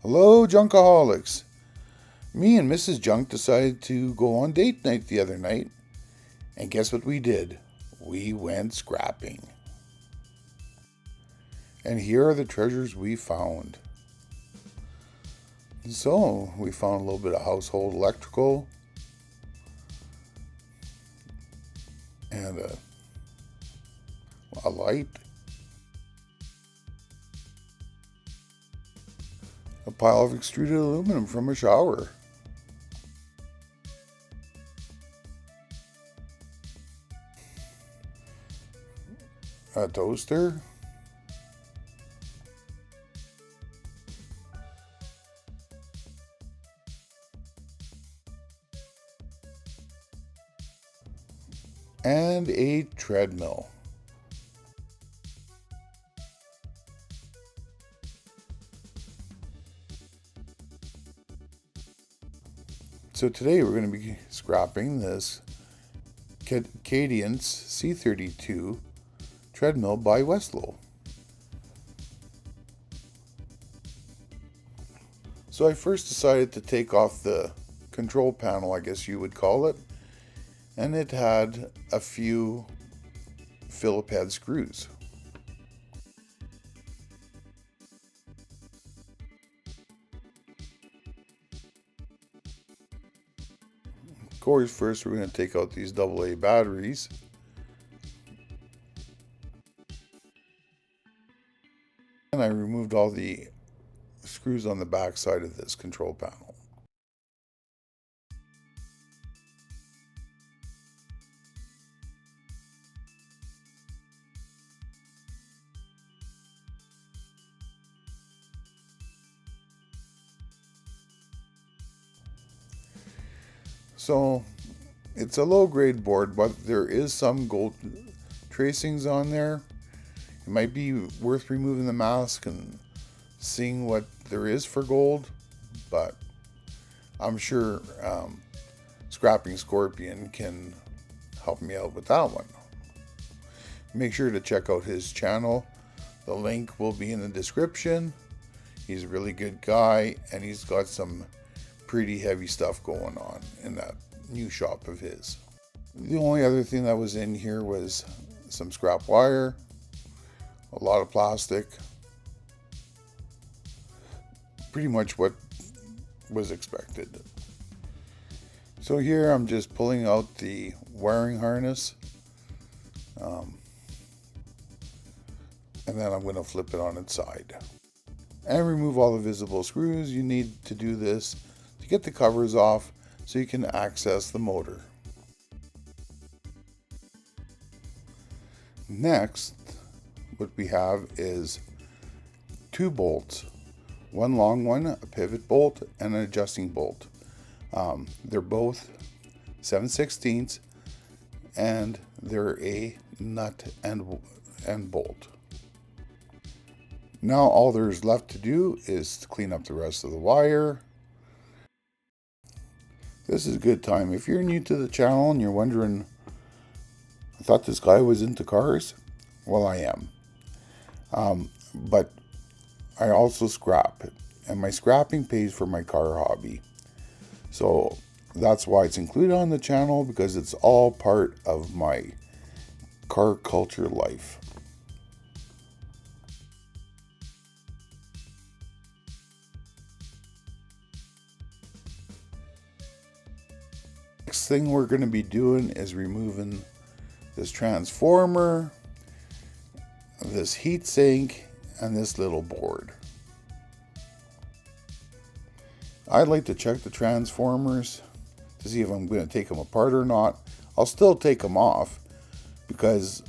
Hello, Junkaholics. Me and Mrs. Junk decided to go on date night the other night, and guess what we did? We went scrapping. And here are the treasures we found. So, we found a little bit of household electrical and a light, a pile of extruded aluminum from a shower, a toaster, and a treadmill. So today we're going to be scrapping this Cadence C32 treadmill by Westlow. So I first decided to take off the control panel, I guess you would call it, and it had a few Phillip head screws. Of course, first we're going to take out these AA batteries. And I removed all the screws on the back side of this control panel. So it's a low grade board, but there is some gold tracings on there. It might be worth removing the mask and seeing what there is for gold, but I'm sure Scrapping Scorpion can help me out with that one. Make sure to check out his channel. The link will be in the description. He's a really good guy, and he's got some pretty heavy stuff going on in that new shop of his. The only other thing that was in here was some scrap wire, a lot of plastic, pretty much what was expected. So here I'm just pulling out the wiring harness, and then I'm going to flip it on its side and remove all the visible screws. You need to do this to get the covers off so you can access the motor. Next, what we have is two bolts, one long one, a pivot bolt, and an adjusting bolt. They're both 7/16, and they're a nut and bolt. Now all there's left to do is to clean up the rest of the wire. This is a good time. If you're new to the channel and you're wondering, I thought this guy was into cars. Well, I am. But I also scrap, and my scrapping pays for my car hobby. So that's why it's included on the channel, because it's all part of my car culture life. Next thing we're going to be doing is removing this transformer, this heat sink, and this little board. I'd like to check the transformers to see if I'm going to take them apart or not. I'll still take them off because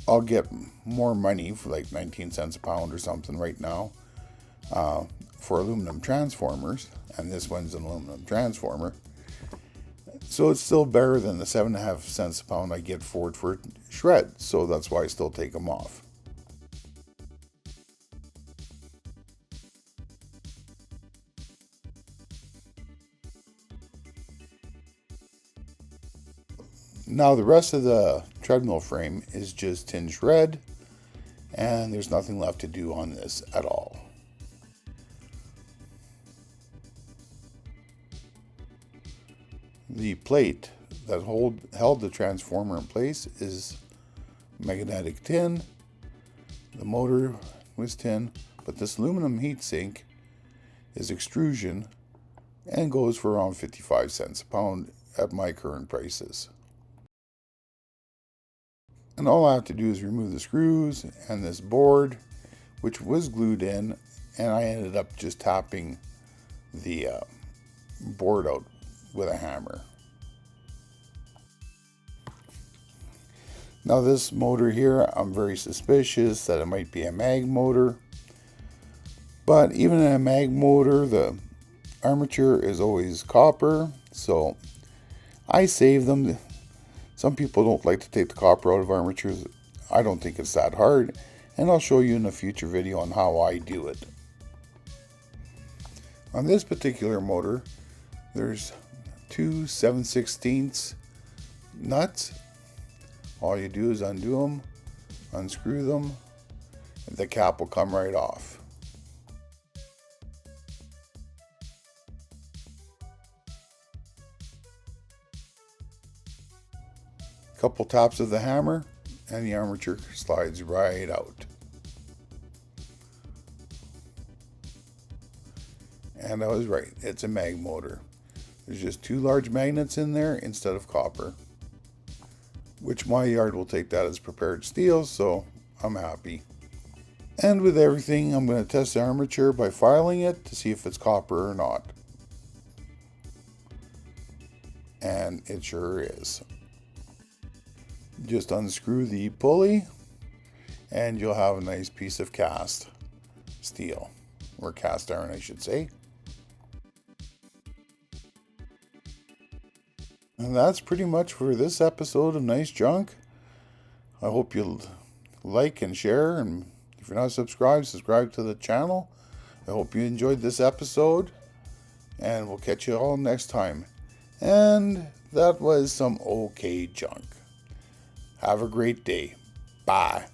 I'll get more money for like 19 cents a pound or something right now for aluminum transformers, and this one's an aluminum transformer. So it's still better than the 7.5 cents a pound I get for it for shred. So that's why I still take them off. Now the rest of the treadmill frame is just tinged red, and there's nothing left to do on this at all. The plate that held the transformer in place is magnetic tin. The motor was tin, but this aluminum heatsink is extrusion and goes for around 55 cents a pound at my current prices. And all I have to do is remove the screws and this board, which was glued in, and I ended up just tapping the board out with a hammer. Now this motor here, I'm very suspicious that it might be a mag motor. But even in a mag motor, the armature is always copper, so I save them. Some people don't like to take the copper out of armatures. I don't think it's that hard, and I'll show you in a future video on how I do it. On this particular motor, there's two 7/16 nuts. All you do is undo them, unscrew them, and the cap will come right off. Couple taps of the hammer and the armature slides right out. And I was right, it's a mag motor. There's just two large magnets in there instead of copper, which my yard will take that as prepared steel, so I'm happy. And with everything, I'm going to test the armature by filing it to see if it's copper or not. And it sure is. Just unscrew the pulley and you'll have a nice piece of cast steel, or cast iron I should say. And that's pretty much for this episode of Nice Junk. I hope you'll like and share, and if you're not subscribed, subscribe to the channel. I hope you enjoyed this episode, and we'll catch you all next time. And that was some okay junk. Have a great day. Bye.